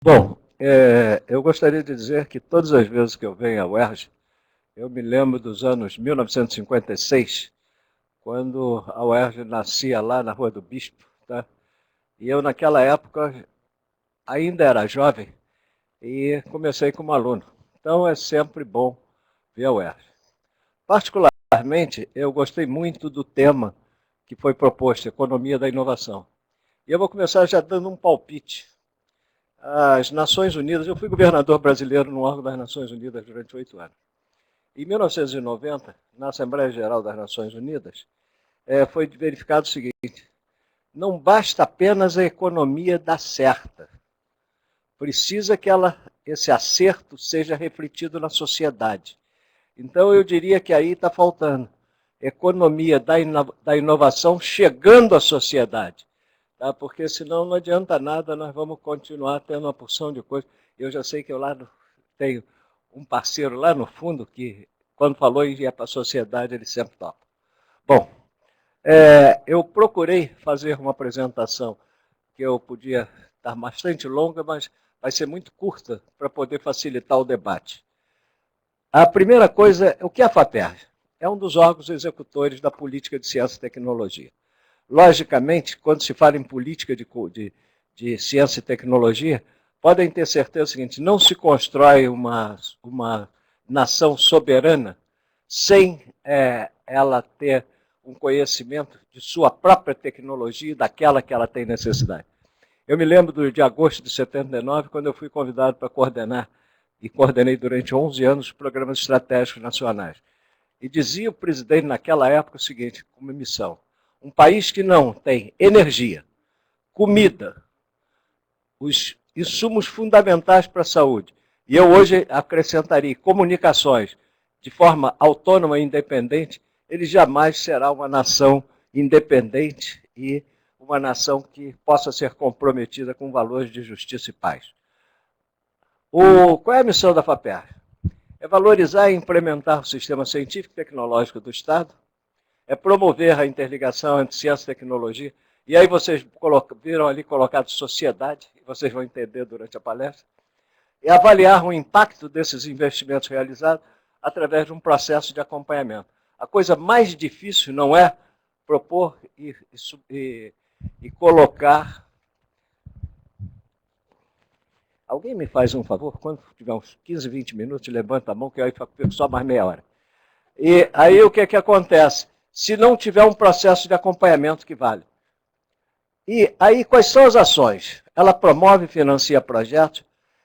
Bom, eu gostaria de dizer que todas as vezes que eu venho à UERJ, eu me lembro dos anos 1956, quando a UERJ nascia lá na Rua do Bispo, tá? E eu, naquela época, ainda era jovem e comecei como aluno. Então, é sempre bom ver a UERJ. Particularmente, eu gostei muito do tema que foi proposto, Economia da Inovação. E eu vou começar já dando um palpite. As Nações Unidas, eu fui governador brasileiro no órgão das Nações Unidas durante 8 anos. Em 1990, na Assembleia Geral das Nações Unidas, foi verificado o seguinte: não basta apenas a economia dar certa, precisa que esse acerto seja refletido na sociedade. Então, eu diria que aí está faltando economia da inovação chegando à sociedade, tá? Porque senão não adianta nada, nós vamos continuar tendo uma porção de coisas. Eu já sei que eu lá tenho um parceiro lá no fundo que, quando falou em ir para a sociedade, ele sempre topa. Bom, eu procurei fazer uma apresentação que eu podia estar bastante longa, mas vai ser muito curta para poder facilitar o debate. A primeira coisa, o que é a FAPERJ? É um dos órgãos executores da política de ciência e tecnologia. Logicamente, quando se fala em política de ciência e tecnologia, podem ter certeza do seguinte: não se constrói uma nação soberana sem ela ter um conhecimento de sua própria tecnologia e daquela que ela tem necessidade. Eu me lembro de agosto de 79, quando eu fui convidado para coordenar, e coordenei durante 11 anos, os programas estratégicos nacionais. E dizia o presidente naquela época o seguinte, como missão: um país que não tem energia, comida, os insumos fundamentais para a saúde, e eu hoje acrescentaria comunicações de forma autônoma e independente, ele jamais será uma nação independente e uma nação que possa ser comprometida com valores de justiça e paz. Qual é a missão da FAPERJ? É valorizar e implementar o sistema científico e tecnológico do Estado, é promover a interligação entre ciência e tecnologia, e aí vocês viram ali colocado sociedade, e vocês vão entender durante a palestra, e avaliar o impacto desses investimentos realizados através de um processo de acompanhamento. A coisa mais difícil não é propor e colocar. Alguém me faz um favor? Quando tiver uns 15, 20 minutos, levanta a mão, que aí fica só mais meia hora. E aí o que acontece? Se não tiver um processo de acompanhamento que vale. E aí quais são as ações? Ela promove e financia projetos,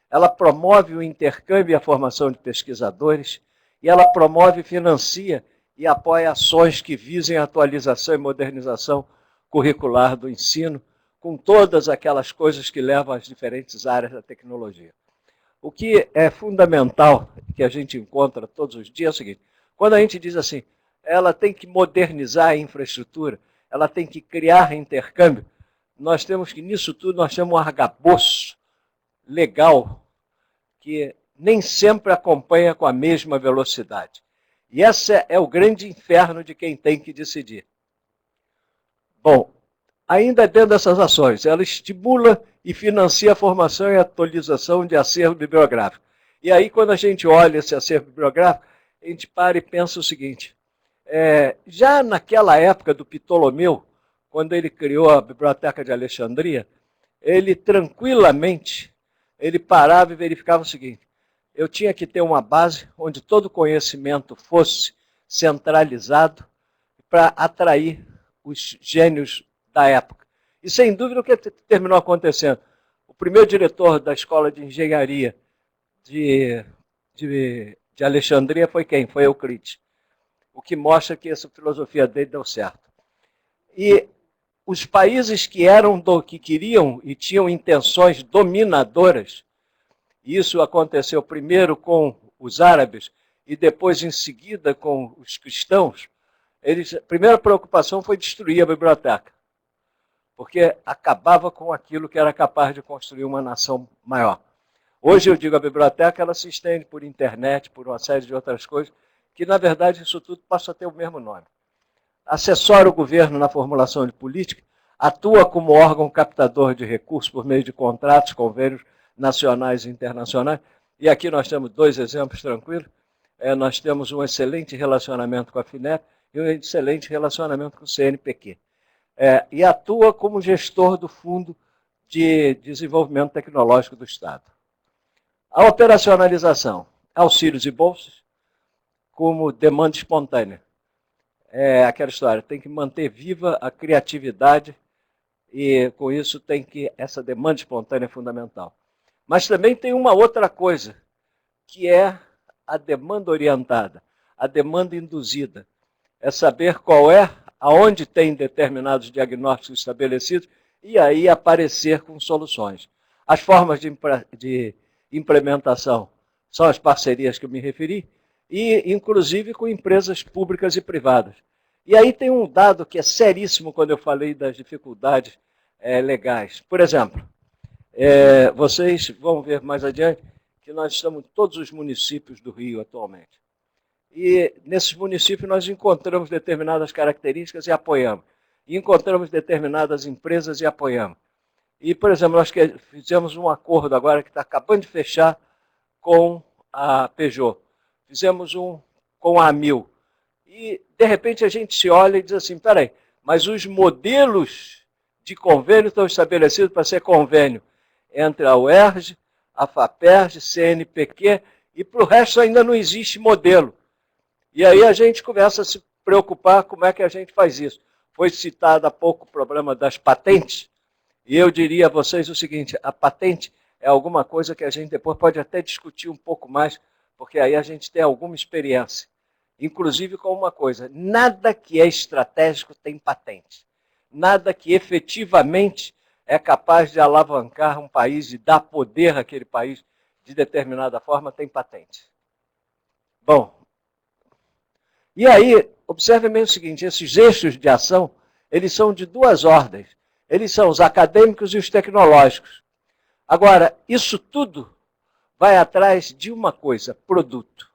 ela promove o intercâmbio e a formação de pesquisadores, e ela promove, financia e apoia ações que visem a atualização e modernização curricular do ensino, com todas aquelas coisas que levam às diferentes áreas da tecnologia. O que é fundamental, que a gente encontra todos os dias, é o seguinte: quando a gente diz assim, ela tem que modernizar a infraestrutura, ela tem que criar intercâmbio, nós temos que, nisso tudo, nós temos um arcabouço legal que nem sempre acompanha com a mesma velocidade. E esse é o grande inferno de quem tem que decidir. Bom, ainda dentro dessas ações, ela estimula e financia a formação e atualização de acervo bibliográfico. E aí, quando a gente olha esse acervo bibliográfico, a gente para e pensa o seguinte: já naquela época do Ptolomeu, quando ele criou a Biblioteca de Alexandria, ele tranquilamente, ele parava e verificava o seguinte: eu tinha que ter uma base onde todo o conhecimento fosse centralizado para atrair os gênios da época. E, sem dúvida, o que terminou acontecendo? O primeiro diretor da Escola de Engenharia de Alexandria foi quem? Foi Euclides. O que mostra que essa filosofia dele deu certo. E os países que queriam e tinham intenções dominadoras, isso aconteceu primeiro com os árabes e depois, em seguida, com os cristãos, a primeira preocupação foi destruir a biblioteca, porque acabava com aquilo que era capaz de construir uma nação maior. Hoje, eu digo, a biblioteca ela se estende por internet, por uma série de outras coisas, que, na verdade, isso tudo passa a ter o mesmo nome. Assessora o governo na formulação de política, atua como órgão captador de recursos por meio de contratos, convênios, nacionais e internacionais. E aqui nós temos dois exemplos tranquilos. Nós temos um excelente relacionamento com a FINEP e um excelente relacionamento com o CNPq. E atua como gestor do Fundo de Desenvolvimento Tecnológico do Estado. A operacionalização, auxílios e bolsas, como demanda espontânea. Aquela história, tem que manter viva a criatividade e, com isso, essa demanda espontânea é fundamental. Mas também tem uma outra coisa, que é a demanda orientada, a demanda induzida. É saber aonde tem determinados diagnósticos estabelecidos e aí aparecer com soluções. As formas de implementação são as parcerias que eu me referi, e inclusive com empresas públicas e privadas. E aí tem um dado que é seríssimo quando eu falei das dificuldades legais. Por exemplo, vocês vão ver mais adiante que nós estamos em todos os municípios do Rio atualmente. E nesses municípios nós encontramos determinadas características e apoiamos. E encontramos determinadas empresas e apoiamos. E, por exemplo, nós fizemos um acordo agora que está acabando de fechar com a Peugeot. Fizemos um com a Amil. E, de repente, a gente se olha e diz assim, peraí, mas os modelos de convênio estão estabelecidos para ser convênio entre a UERJ, a FAPERJ, CNPq, e para o resto ainda não existe modelo. E aí a gente começa a se preocupar como é que a gente faz isso. Foi citado há pouco o problema das patentes, e eu diria a vocês o seguinte, a patente é alguma coisa que a gente depois pode até discutir um pouco mais, porque aí a gente tem alguma experiência. Inclusive com uma coisa, nada que é estratégico tem patente. Nada que efetivamente é capaz de alavancar um país e dar poder àquele país de determinada forma tem patente. Bom, e aí, observe bem o seguinte, esses eixos de ação, eles são de duas ordens. Eles são os acadêmicos e os tecnológicos. Agora, isso tudo vai atrás de uma coisa, produto.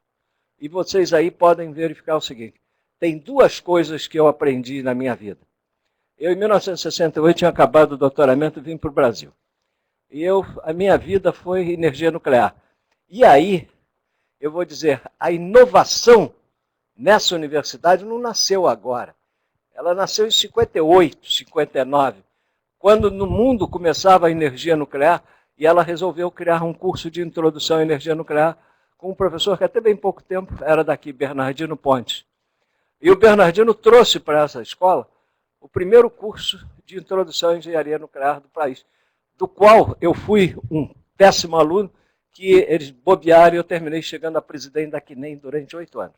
E vocês aí podem verificar o seguinte, tem duas coisas que eu aprendi na minha vida. Eu, em 1968, tinha acabado o doutoramento e vim para o Brasil. E a minha vida foi energia nuclear. E aí, eu vou dizer, a inovação nessa universidade não nasceu agora. Ela nasceu em 58, 59, quando no mundo começava a energia nuclear, e ela resolveu criar um curso de introdução à energia nuclear com um professor que até bem pouco tempo era daqui, Bernardino Pontes. E o Bernardino trouxe para essa escola o primeiro curso de introdução à engenharia nuclear do país, do qual eu fui um péssimo aluno, que eles bobearam e eu terminei chegando a presidente da CNEM durante 8 anos.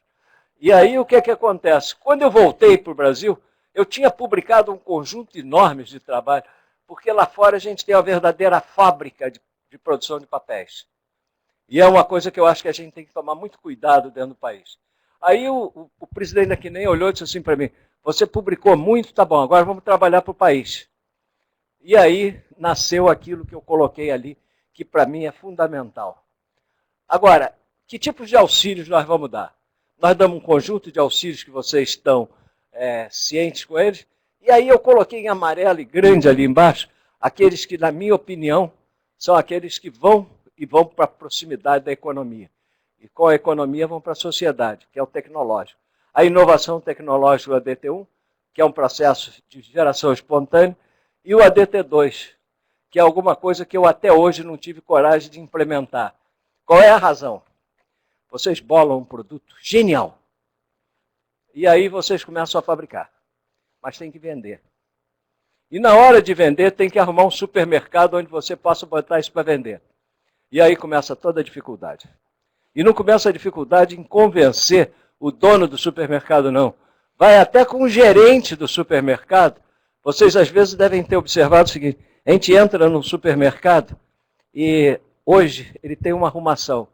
E aí o que acontece? Quando eu voltei para o Brasil, eu tinha publicado um conjunto enorme de trabalho, porque lá fora a gente tem uma verdadeira fábrica de produção de papéis. E é uma coisa que eu acho que a gente tem que tomar muito cuidado dentro do país. Aí o presidente da CNEM olhou e disse assim para mim, você publicou muito, tá bom, agora vamos trabalhar para o país. E aí nasceu aquilo que eu coloquei ali, que para mim é fundamental. Agora, que tipos de auxílios nós vamos dar? Nós damos um conjunto de auxílios que vocês estão cientes com eles, e aí eu coloquei em amarelo e grande ali embaixo, aqueles que, na minha opinião, são aqueles que vão para a proximidade da economia. E com a economia vão para a sociedade, que é o tecnológico. A inovação tecnológica, o ADT1, que é um processo de geração espontânea, e o ADT2, que é alguma coisa que eu até hoje não tive coragem de implementar. Qual é a razão? Vocês bolam um produto genial. E aí vocês começam a fabricar. Mas tem que vender. E na hora de vender, tem que arrumar um supermercado onde você possa botar isso para vender. E aí começa toda a dificuldade. E não começa a dificuldade em convencer o dono do supermercado, não. Vai até com o gerente do supermercado. Vocês, às vezes, devem ter observado o seguinte, a gente entra num supermercado e hoje ele tem uma arrumação.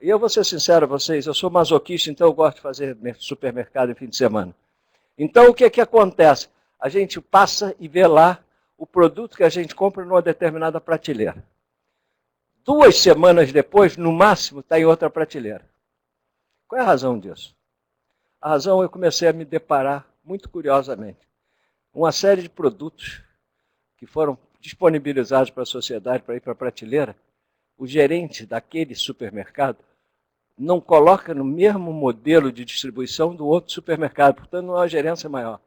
E eu vou ser sincero a vocês, eu sou masoquista, então eu gosto de fazer supermercado em fim de semana. Então, o que acontece? A gente passa e vê lá o produto que a gente compra numa determinada prateleira. 2 semanas depois, no máximo, está em outra prateleira. Qual é a razão disso? A razão, eu comecei a me deparar, muito curiosamente, uma série de produtos que foram disponibilizados para a sociedade para ir para a prateleira, o gerente daquele supermercado não coloca no mesmo modelo de distribuição do outro supermercado, portanto não é uma gerência maior.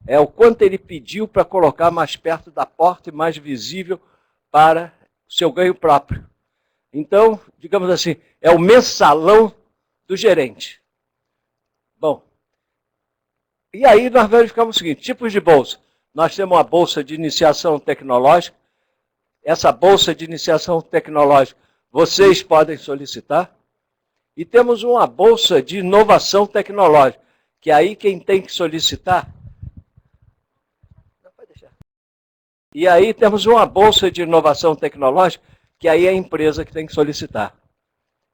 É o quanto ele pediu para colocar mais perto da porta e mais visível para o seu ganho próprio. Então, digamos assim, é o mensalão do gerente. Bom, e aí nós verificamos o seguinte, tipos de bolsa. Nós temos uma bolsa de iniciação tecnológica. Essa bolsa de iniciação tecnológica vocês podem solicitar. E temos uma bolsa de inovação tecnológica, que aí quem tem que solicitar... Não, pode deixar. E aí temos uma bolsa de inovação tecnológica, que aí é a empresa que tem que solicitar.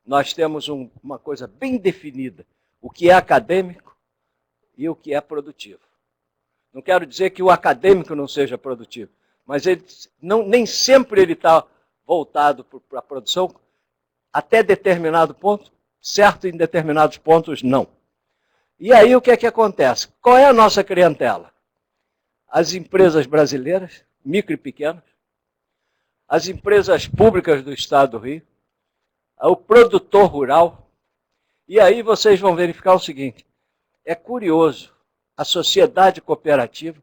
Nós temos uma coisa bem definida, o que é acadêmico e o que é produtivo. Não quero dizer que o acadêmico não seja produtivo, mas ele nem sempre ele está voltado para a produção, até determinado ponto, certo, em determinados pontos não. E aí o que é que acontece? Qual é a nossa clientela? As empresas brasileiras, micro e pequenas, as empresas públicas do Estado do Rio, o produtor rural. E aí vocês vão verificar o seguinte, é curioso, a sociedade cooperativa,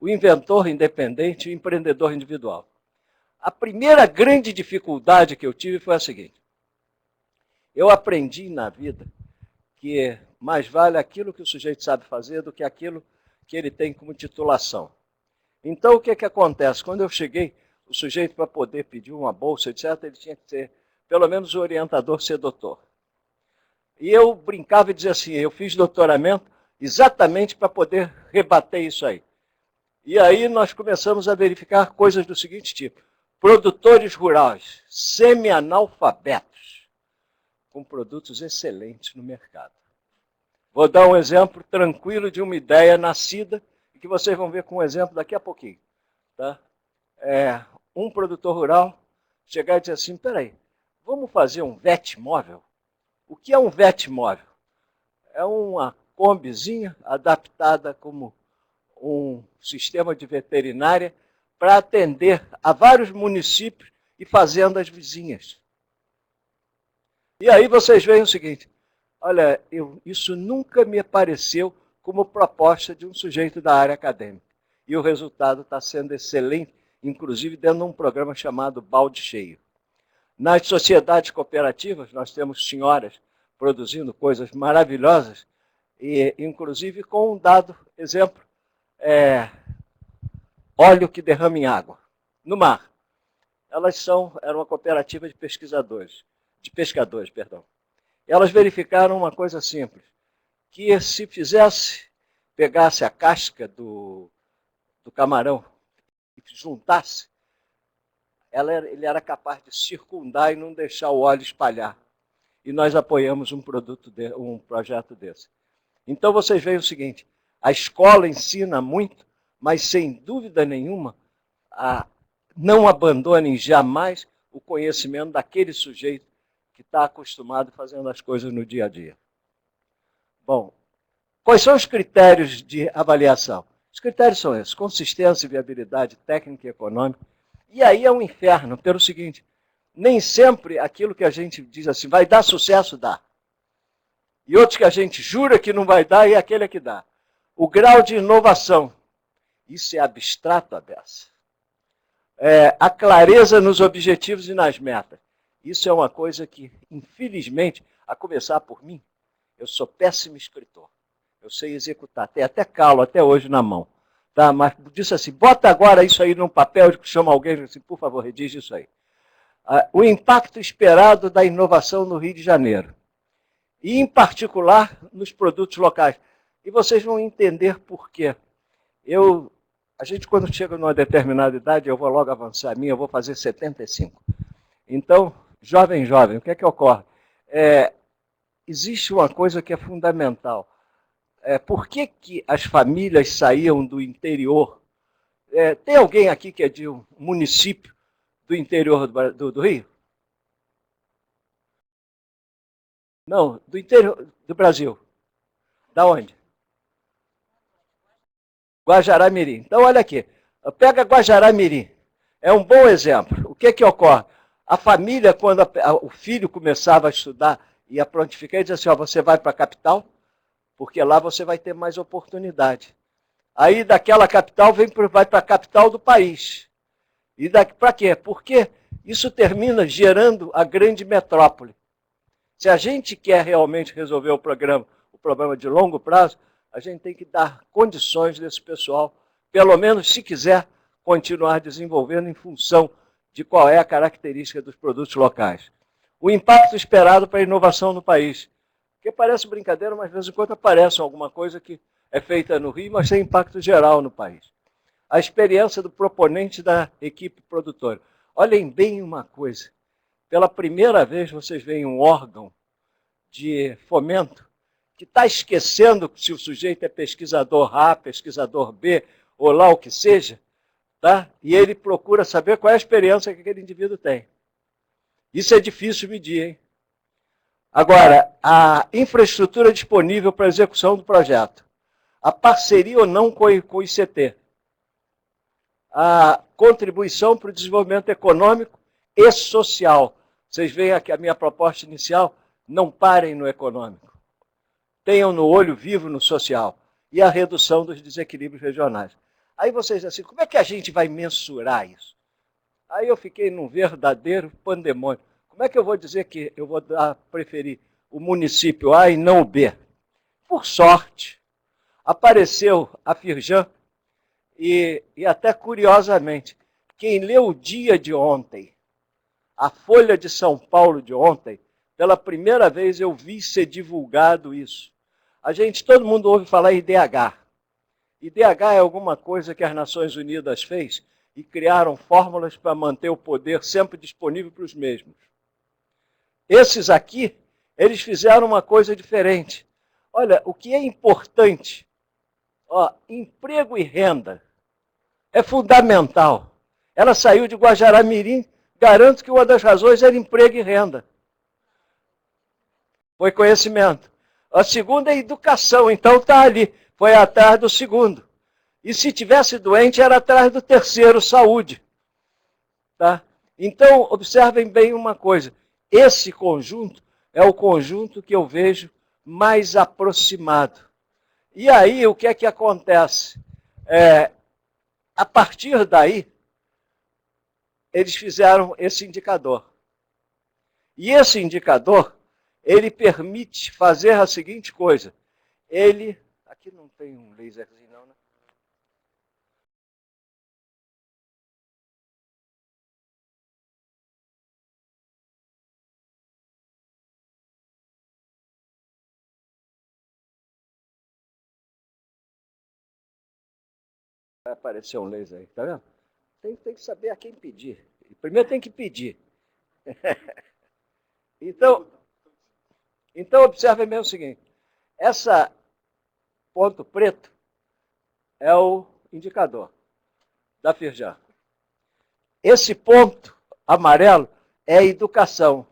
o inventor independente e o empreendedor individual. A primeira grande dificuldade que eu tive foi a seguinte, eu aprendi na vida que mais vale aquilo que o sujeito sabe fazer do que aquilo que ele tem como titulação. Então, o que é que acontece? Quando eu cheguei, o sujeito, para poder pedir uma bolsa, etc., ele tinha que ter, pelo menos o orientador, ser doutor. E eu brincava e dizia assim, eu fiz doutoramento exatamente para poder rebater isso aí. E aí nós começamos a verificar coisas do seguinte tipo, produtores rurais, semi-analfabetos, com produtos excelentes no mercado. Vou dar um exemplo tranquilo de uma ideia nascida, e que vocês vão ver com um exemplo daqui a pouquinho. Tá? Um produtor rural chegar e dizer assim, peraí, vamos fazer um VET móvel? O que é um VET móvel? É uma combizinha adaptada como um sistema de veterinária para atender a vários municípios e fazendas vizinhas. E aí vocês veem o seguinte, olha, isso nunca me apareceu como proposta de um sujeito da área acadêmica. E o resultado está sendo excelente, inclusive dentro de um programa chamado Balde Cheio. Nas sociedades cooperativas, nós temos senhoras produzindo coisas maravilhosas, e inclusive com um dado exemplo, óleo que derrama em água, no mar. Elas eram uma cooperativa de pescadores. Elas verificaram uma coisa simples, que se pegasse a casca do camarão e juntasse, ele era capaz de circundar e não deixar o óleo espalhar. E nós apoiamos um projeto desse. Então vocês veem o seguinte, a escola ensina muito, mas sem dúvida nenhuma, não abandonem jamais o conhecimento daquele sujeito que está acostumado fazendo as coisas no dia a dia. Bom, quais são os critérios de avaliação? Os critérios são esses, consistência, viabilidade técnica e econômica. E aí é um inferno, pelo seguinte, nem sempre aquilo que a gente diz assim, vai dar sucesso, dá. E outros que a gente jura que não vai dar, e aquele é que dá. O grau de inovação, isso é abstrato, a beça. A clareza nos objetivos e nas metas. Isso é uma coisa que, infelizmente, a começar por mim, eu sou péssimo escritor. Eu sei executar, tem até calo até hoje na mão. Tá? Mas disse assim, bota agora isso aí num papel, chama alguém e diz assim, por favor, redige isso aí. O impacto esperado da inovação no Rio de Janeiro. E, em particular, nos produtos locais. E vocês vão entender por quê. A gente, quando chega numa determinada idade, eu vou logo avançar a minha, eu vou fazer 75. Então, jovem, o que é que ocorre? Existe uma coisa que é fundamental. Por que as famílias saíam do interior? Tem alguém aqui que é de um município do interior do Rio? Não, do interior do Brasil. Da onde? Guajará-Mirim. Então, olha aqui. Pega Guajará-Mirim. É um bom exemplo. O que ocorre? A família, quando o filho começava a estudar e a prontificar, ele dizia assim, ó, você vai para a capital, porque lá você vai ter mais oportunidade. Aí daquela capital vai para a capital do país. E para quê? Porque isso termina gerando a grande metrópole. Se a gente quer realmente resolver o problema de longo prazo, a gente tem que dar condições desse pessoal, pelo menos se quiser continuar desenvolvendo em função de qual é a característica dos produtos locais. O impacto esperado para a inovação no país. Porque parece brincadeira, mas de vez em quando aparece alguma coisa que é feita no Rio, mas tem impacto geral no país. A experiência do proponente da equipe produtora. Olhem bem uma coisa. Pela primeira vez vocês veem um órgão de fomento que está esquecendo se o sujeito é pesquisador A, pesquisador B, ou lá o que seja, tá? E ele procura saber qual é a experiência que aquele indivíduo tem. Isso é difícil medir, hein? Agora, a infraestrutura disponível para a execução do projeto, a parceria ou não com o ICT, a contribuição para o desenvolvimento econômico e social. Vocês veem aqui a minha proposta inicial, não parem no econômico. Tenham no olho vivo no social. E a redução dos desequilíbrios regionais. Aí vocês dizem assim, como é que a gente vai mensurar isso? Aí eu fiquei num verdadeiro pandemônio. Como é que eu vou dizer que eu vou preferir o município A e não o B? Por sorte, apareceu a Firjan e até curiosamente, quem leu o Dia de ontem, a Folha de São Paulo de ontem, pela primeira vez eu vi ser divulgado isso. Todo mundo ouve falar em IDH. IDH é alguma coisa que as Nações Unidas fez e criaram fórmulas para manter o poder sempre disponível para os mesmos. Esses aqui, eles fizeram uma coisa diferente. Olha, o que é importante, ó, emprego e renda, é fundamental. Ela saiu de Guajará-Mirim, garanto que uma das razões era emprego e renda. Foi conhecimento. A segunda é educação, então está ali, foi atrás do segundo. E se tivesse doente, era atrás do terceiro, saúde. Tá? Então, observem bem uma coisa, esse conjunto é o conjunto que eu vejo mais aproximado. E aí, o que é que acontece? A partir daí, eles fizeram esse indicador. E esse indicador, ele permite fazer a seguinte coisa. Aqui não tem um laserzinho não, né? Vai aparecer um laser aí, tá vendo? Tem que saber a quem pedir. Primeiro tem que pedir. Então observem bem o seguinte. Essa ponto preto é o indicador da Firjan. Esse ponto amarelo é a educação.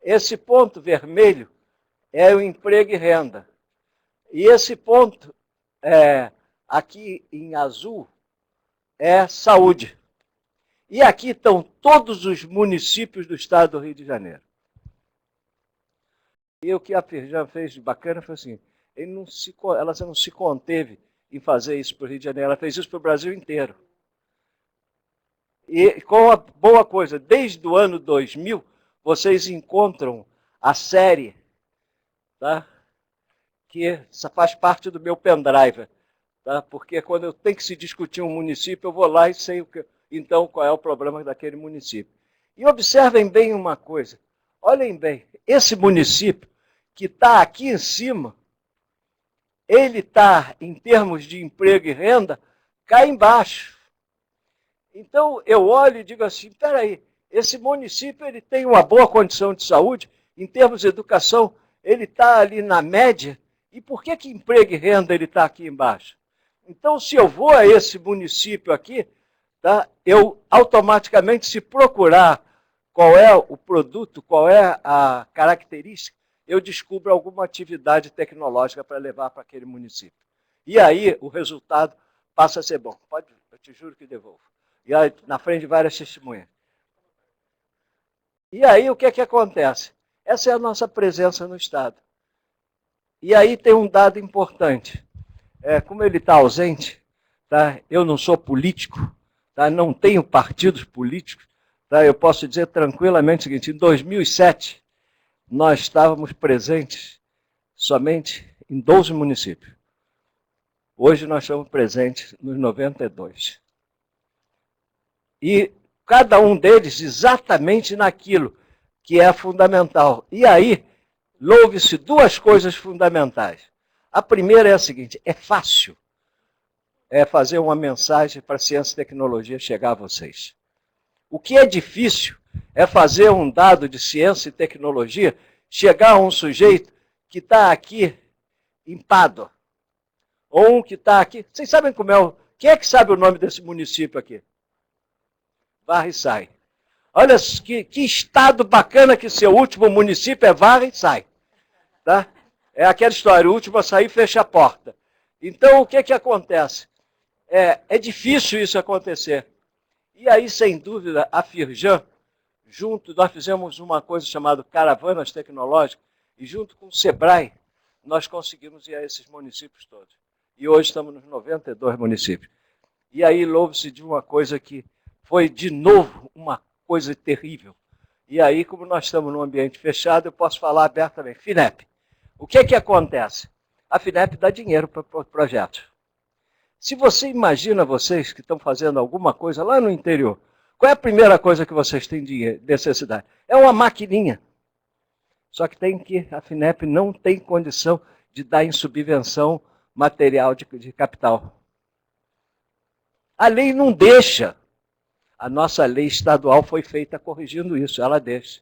Esse ponto vermelho é o emprego e renda. E esse ponto aqui em azul é saúde. E aqui estão todos os municípios do estado do Rio de Janeiro. E o que a Firjan fez de bacana foi assim, ela não se conteve em fazer isso para o Rio de Janeiro, ela fez isso para o Brasil inteiro. E com a boa coisa, desde o ano 2000, vocês encontram a série, tá? Que faz parte do meu pendrive, tá? Porque quando eu tenho que se discutir um município, eu vou lá e sei então qual é o problema daquele município. E observem bem uma coisa, olhem bem, esse município que está aqui em cima, ele está, em termos de emprego e renda, cá embaixo. Então, eu olho e digo assim, espera aí, esse município ele tem uma boa condição de saúde, em termos de educação, ele está ali na média, e por que emprego e renda ele está aqui embaixo? Então, se eu vou a esse município aqui, tá, eu automaticamente, se procurar qual é o produto, qual é a característica, eu descubro alguma atividade tecnológica para levar para aquele município. E aí, o resultado passa a ser bom. Eu te juro que devolvo. E aí, na frente de várias testemunhas. E aí o que é que acontece? Essa é a nossa presença no Estado. E aí tem um dado importante. Como ele está ausente, tá? Eu não sou político, tá? Não tenho partidos políticos, tá? Eu posso dizer tranquilamente o seguinte, em 2007, nós estávamos presentes somente em 12 municípios. Hoje nós estamos presentes nos 92. E cada um deles exatamente naquilo que é fundamental. E aí, louve-se duas coisas fundamentais. A primeira é a seguinte, é fácil fazer uma mensagem para a ciência e tecnologia chegar a vocês. O que é difícil é fazer um dado de ciência e tecnologia chegar a um sujeito que está aqui em Pádua, ou um que está aqui... Vocês sabem como é o... Quem é que sabe o nome desse município aqui? Varre e Sai. Olha que estado bacana que seu último município é Varre e Sai. Tá? É aquela história, o último a sair fecha a porta. Então, o que que acontece? É difícil isso acontecer. E aí, sem dúvida, a Firjan, junto, nós fizemos uma coisa chamada Caravanas Tecnológicas, e junto com o Sebrae, nós conseguimos ir a esses municípios todos. E hoje estamos nos 92 municípios. E aí, louve-se de uma coisa que foi, de novo, uma coisa terrível. E aí, como nós estamos num ambiente fechado, eu posso falar abertamente. FINEP. O que que acontece? A FINEP dá dinheiro para projetos. Se você imagina vocês que estão fazendo alguma coisa lá no interior, qual é a primeira coisa que vocês têm de necessidade? É uma maquininha. Só que a FINEP não tem condição de dar em subvenção material de capital. A lei não deixa. A nossa lei estadual foi feita corrigindo isso, ela deixa.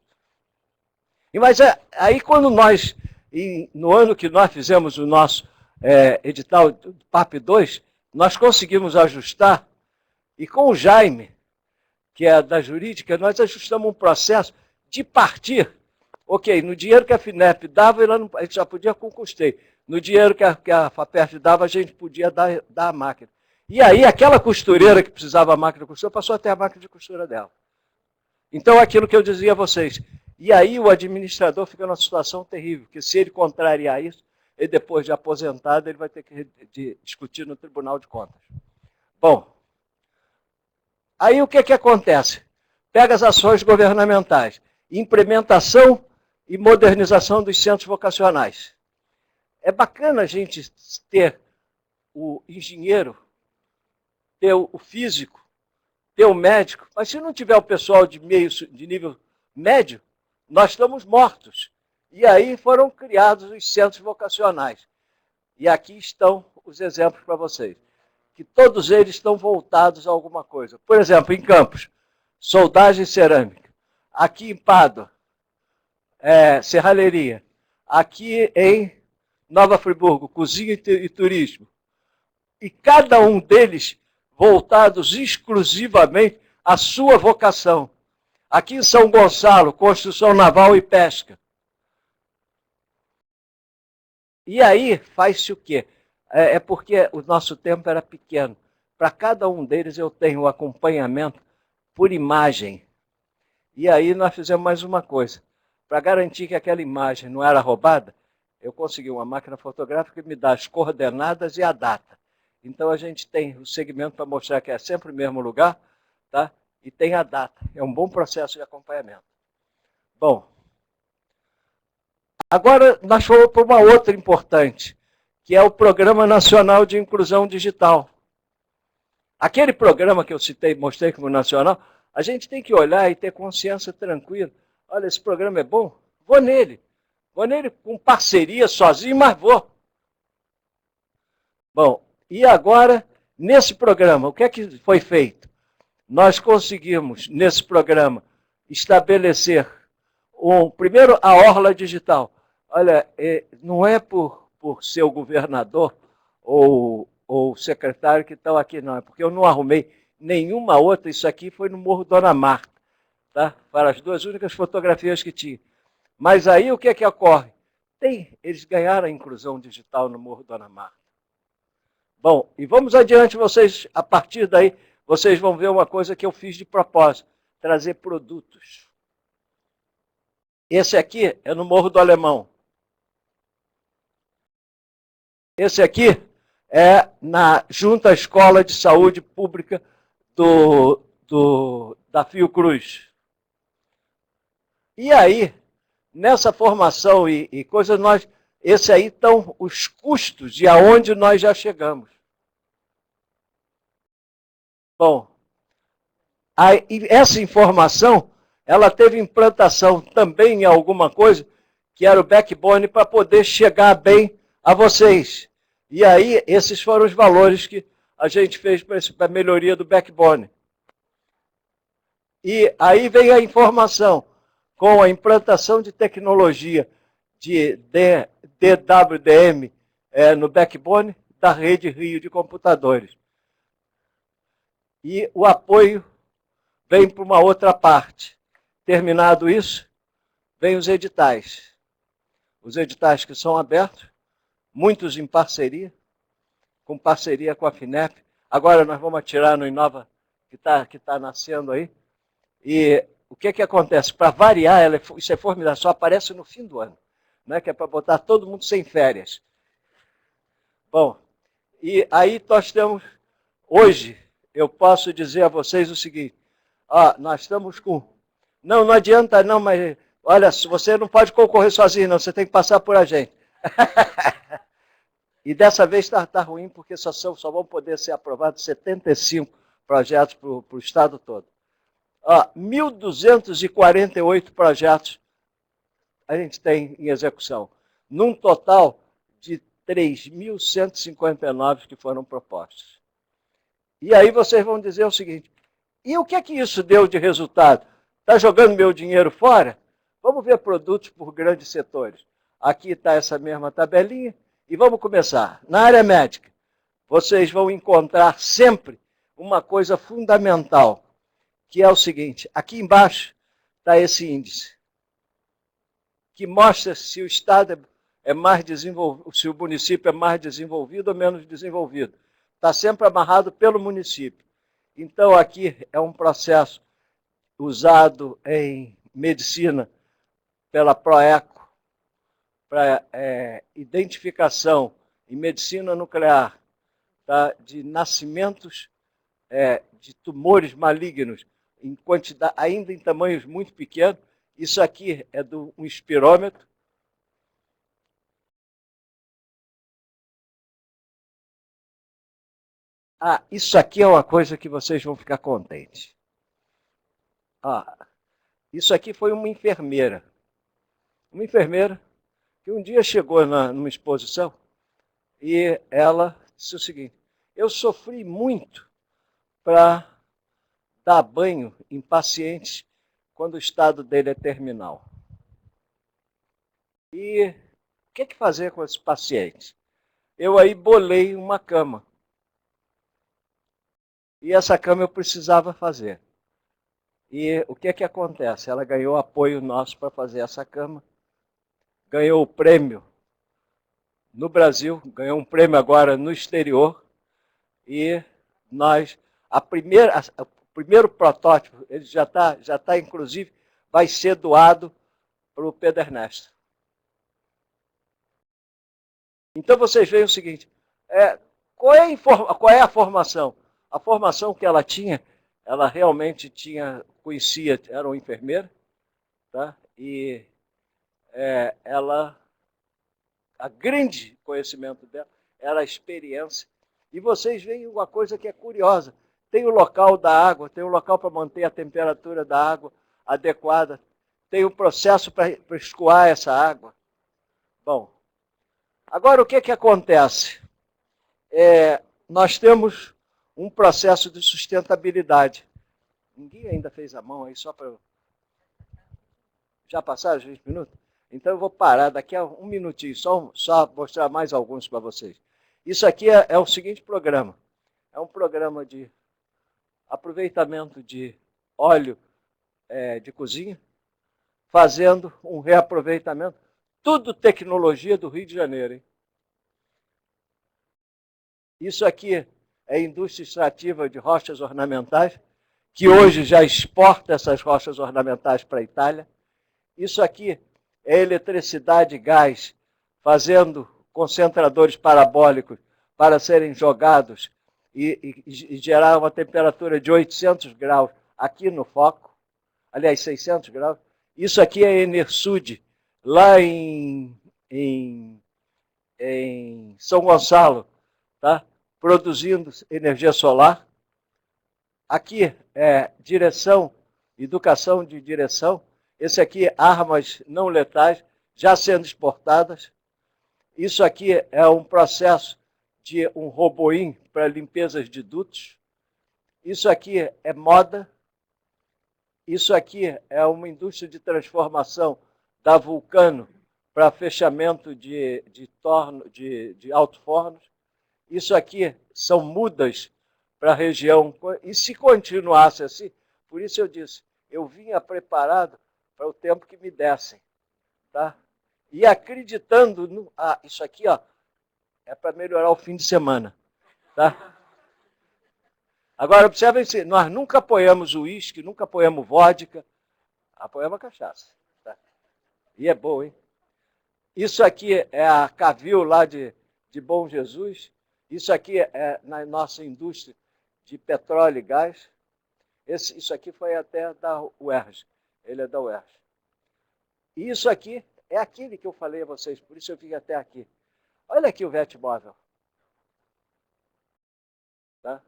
Mas aí quando nós, no ano que nós fizemos o nosso edital do PAP 2, nós conseguimos ajustar, e com o Jaime, que é da jurídica, nós ajustamos um processo de partir. Ok, no dinheiro que a FINEP dava, a gente já podia com custeio. No dinheiro que a FAPERJ dava, a gente podia dar a máquina. E aí, aquela costureira que precisava da máquina de costura, passou a ter a máquina de costura dela. Então, aquilo que eu dizia a vocês. E aí, o administrador fica numa situação terrível, porque se ele contrariar isso, ele, depois de aposentado, ele vai ter que discutir no Tribunal de Contas. Bom, aí o que que acontece? Pega as ações governamentais, implementação e modernização dos centros vocacionais. É bacana a gente ter o engenheiro, ter o físico, ter o médico, mas se não tiver o pessoal de nível médio, nós estamos mortos. E aí foram criados os centros vocacionais. E aqui estão os exemplos para vocês, que todos eles estão voltados a alguma coisa. Por exemplo, em Campos, soldagem cerâmica. Aqui em Pádua, serralheria. Aqui em Nova Friburgo, cozinha e turismo. E cada um deles voltados exclusivamente à sua vocação. Aqui em São Gonçalo, construção naval e pesca. E aí faz-se o quê? Porque o nosso tempo era pequeno. Para cada um deles eu tenho o acompanhamento por imagem. E aí nós fizemos mais uma coisa. Para garantir que aquela imagem não era roubada, eu consegui uma máquina fotográfica que me dá as coordenadas e a data. Então a gente tem o segmento para mostrar que é sempre o mesmo lugar, tá? E tem a data. É um bom processo de acompanhamento. Bom, agora nós fomos para uma outra importante, que é o Programa Nacional de Inclusão Digital. Aquele programa que eu citei, mostrei como nacional, a gente tem que olhar e ter consciência tranquila. Olha, esse programa é bom? Vou nele. Vou nele com parceria, sozinho, mas vou. Bom, e agora, nesse programa, o que é que foi feito? Nós conseguimos, nesse programa, estabelecer, primeiro, a Orla Digital. Olha, não é por ser o governador ou o secretário que estão aqui, não. É porque eu não arrumei nenhuma outra. Isso aqui foi no Morro Dona Marta. Tá? Para as duas únicas fotografias que tinha. Mas aí o que é que ocorre? Eles ganharam a inclusão digital no Morro Dona Marta. Bom, e vamos adiante, vocês, a partir daí, vocês vão ver uma coisa que eu fiz de propósito, trazer produtos. Esse aqui é no Morro do Alemão. Esse aqui é na Junta Escola de Saúde Pública da Fiocruz. E aí, nessa formação e coisas, esse aí estão os custos de aonde nós já chegamos. Bom, essa informação, ela teve implantação também em alguma coisa, que era o backbone para poder chegar bem a vocês. E aí, esses foram os valores que a gente fez para a melhoria do backbone. E aí vem a informação, com a implantação de tecnologia de DWDM no backbone da rede Rio de computadores. E o apoio vem para uma outra parte. Terminado isso, vem os editais. Os editais que são abertos, muitos em parceria, com parceria com a FINEP. Agora nós vamos atirar no Inova, que tá nascendo aí. E o que acontece? Para variar, isso é formidável, só aparece no fim do ano, né? Que é para botar todo mundo sem férias. Bom, e aí nós temos, hoje, eu posso dizer a vocês o seguinte, nós estamos com... Não adianta não, mas olha, você não pode concorrer sozinho não, você tem que passar por a gente. E dessa vez está ruim, porque só vão poder ser aprovados 75 projetos para o estado todo. 1.248 projetos a gente tem em execução, num total de 3.159 que foram propostos. E aí vocês vão dizer o seguinte, e o que é que isso deu de resultado? Está jogando meu dinheiro fora? Vamos ver produtos por grandes setores. Aqui está essa mesma tabelinha, e vamos começar. Na área médica, vocês vão encontrar sempre uma coisa fundamental, que é o seguinte, aqui embaixo está esse índice, que mostra se o estado é mais desenvolvido, se o município é mais desenvolvido ou menos desenvolvido. Está sempre amarrado pelo município. Então, aqui é um processo usado em medicina pela Proeco, para identificação em medicina nuclear, tá, de nascimentos de tumores malignos, em quantidade, ainda em tamanhos muito pequenos. Isso aqui é um espirômetro. Isso aqui é uma coisa que vocês vão ficar contentes. Isso aqui foi uma enfermeira. Uma enfermeira que um dia chegou numa exposição e ela disse o seguinte, eu sofri muito para dar banho em pacientes quando o estado dele é terminal. E o que fazer com esses pacientes? Eu aí bolei uma cama. E essa cama eu precisava fazer. E o que acontece? Ela ganhou apoio nosso para fazer essa cama. Ganhou o prêmio no Brasil, ganhou um prêmio agora no exterior. E nós, o primeiro protótipo, ele já tá, inclusive, vai ser doado para o Pedro Ernesto. Então vocês veem o seguinte, qual é a formação? A formação que ela tinha, ela realmente conhecia, era uma enfermeira, tá? E a grande conhecimento dela era a experiência. E vocês veem uma coisa que é curiosa, tem o local da água, tem o local para manter a temperatura da água adequada, tem o processo para escoar essa água. Bom, agora o que acontece? Nós temos um processo de sustentabilidade. Ninguém ainda fez a mão aí, só para... Já passaram os 20 minutos? Então eu vou parar daqui a um minutinho, só mostrar mais alguns para vocês. Isso aqui é o seguinte programa. É um programa de aproveitamento de óleo de cozinha, fazendo um reaproveitamento. Tudo tecnologia do Rio de Janeiro, hein? Isso aqui é a indústria extrativa de rochas ornamentais, que hoje já exporta essas rochas ornamentais para a Itália. Isso aqui é eletricidade e gás, fazendo concentradores parabólicos para serem jogados e gerar uma temperatura de 800 graus aqui no foco, aliás, 600 graus. Isso aqui é Enersud, lá em São Gonçalo, tá? Produzindo energia solar. Aqui é direção, educação de direção. Esse aqui, armas não letais, já sendo exportadas. Isso aqui é um processo de um roboim para limpezas de dutos. Isso aqui é moda. Isso aqui é uma indústria de transformação da Vulcano para fechamento de alto-fornos. Isso aqui são mudas para a região. E se continuasse assim, por isso eu disse, eu vinha preparado para o tempo que me dessem. Tá? E acreditando no... isso aqui ó, é para melhorar o fim de semana. Tá? Agora, observem se nós nunca apoiamos o uísque, nunca apoiamos vodka, apoiamos a cachaça. Tá? E é bom, hein? Isso aqui é a Cavil lá de Bom Jesus. Isso aqui é na nossa indústria de petróleo e gás. Isso aqui foi até da UERJ. Ele é da UERJ. E isso aqui é aquele que eu falei a vocês, por isso eu vim até aqui. Olha aqui o Vetmóvel. Tá?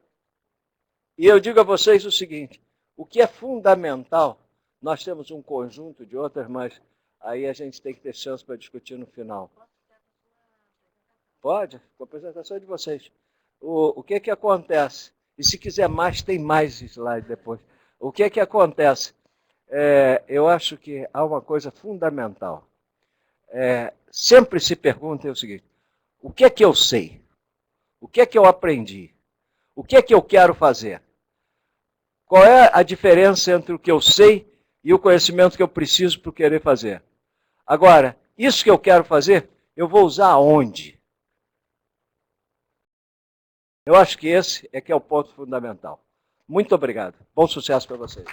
E eu digo a vocês o seguinte, o que é fundamental, nós temos um conjunto de outras, mas aí a gente tem que ter chance para discutir no final. Pode? Com a apresentação de vocês. O que que acontece? E se quiser mais, tem mais slide depois. O que que acontece? Eu acho que há uma coisa fundamental. Sempre se perguntem o seguinte, o que é que eu sei? O que é que eu aprendi? O que é que eu quero fazer? Qual é a diferença entre o que eu sei e o conhecimento que eu preciso para querer fazer? Agora, isso que eu quero fazer, eu vou usar aonde? Eu acho que esse é que é o ponto fundamental. Muito obrigado. Bom sucesso para vocês.